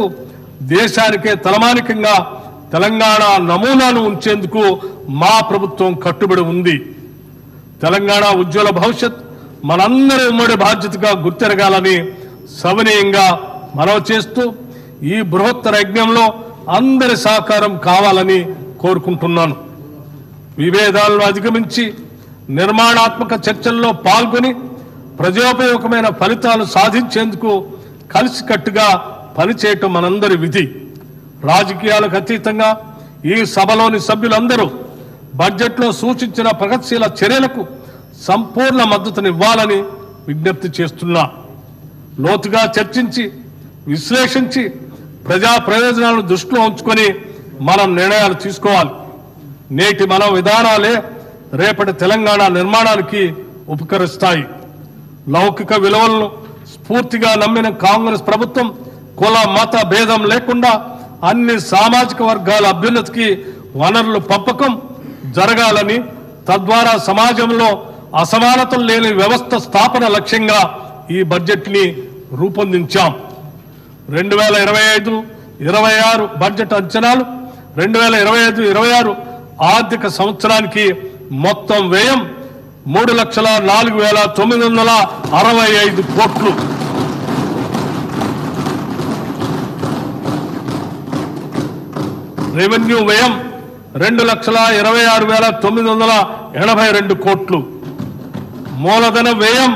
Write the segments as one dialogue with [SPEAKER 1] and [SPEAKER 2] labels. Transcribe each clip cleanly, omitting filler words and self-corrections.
[SPEAKER 1] మేరకు దేశానికే తలమానికంగా తెలంగాణ నమూనాను ఉంచేందుకు మా ప్రభుత్వం కట్టుబడి ఉంది. తెలంగాణ ఉజ్వల భవిష్యత్ మనందరి ఉమ్మడి బాధ్యతగా గుర్తెరగాలని సవినయంగా మనవి చేస్తూ ఈ బృహత్తర యజ్ఞంలో అందరి సహకారం కావాలని కోరుకుంటున్నాను. విభేదాలను అధిగమించి నిర్మాణాత్మక చర్చల్లో పాల్గొని ప్రజోపయోగమైన ఫలితాలు సాధించేందుకు కలిసికట్టుగా పనిచేయటం మనందరి విధి. రాజకీయాలకు అతీతంగా ఈ సభలోని సభ్యులందరూ బడ్జెట్లో సూచించిన ప్రగతిశీల చర్యలకు సంపూర్ణ మద్దతునివ్వాలని విజ్ఞప్తి చేస్తున్నా. లోతుగా చర్చించి విశ్లేషించి ప్రజా ప్రయోజనాలను దృష్టిలో ఉంచుకొని మనం నిర్ణయాలు తీసుకోవాలి. నేటి మన విధానాలే రేపటి తెలంగాణ నిర్మాణానికి ఉపకరిస్తాయి. లౌకిక విలువలను స్ఫూర్తిగా నమ్మిన కాంగ్రెస్ ప్రభుత్వం కుల మత భేదం లేకుండా అన్ని సామాజిక వర్గాల అభ్యున్నతికి వనరులు పంపకం జరగాలని, తద్వారా సమాజంలో అసమానతలు లేని వ్యవస్థ స్థాపన లక్ష్యంగా ఈ బడ్జెట్ ని రూపొందించాం. 2025-26 బడ్జెట్ అంచనాలు 2025-26 ఆర్థిక సంవత్సరానికి మొత్తం వ్యయం 3,04,965 కోట్లు. రెవెన్యూ వ్యయం 2,26,982 కోట్లు. మూలధన వ్యయం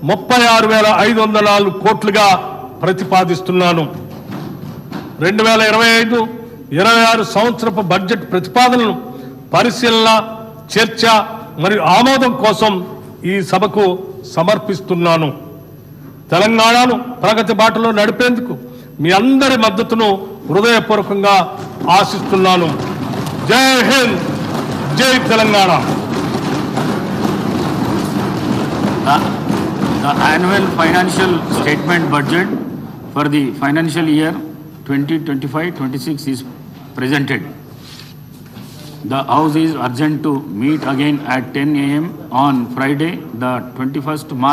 [SPEAKER 1] 36,504 కోట్లుగా ప్రతిపాదిస్తున్నాను. 2025-26 సంవత్సరపు బడ్జెట్ ప్రతిపాదనలను పరిశీలన, చర్చ మరియు ఆమోదం కోసం ఈ సభకు సమర్పిస్తున్నాను. తెలంగాణను ప్రగతి బాటలో నడిపేందుకు మీ అందరి మద్దతును హృదయపూర్వకంగా ఆశిస్తున్నాను. జై హింద్, జై Telangana.
[SPEAKER 2] The annual financial statement budget for the financial year 2025-26 is presented. The House is urgent to meet again at 10 a.m. on Friday, the 21st March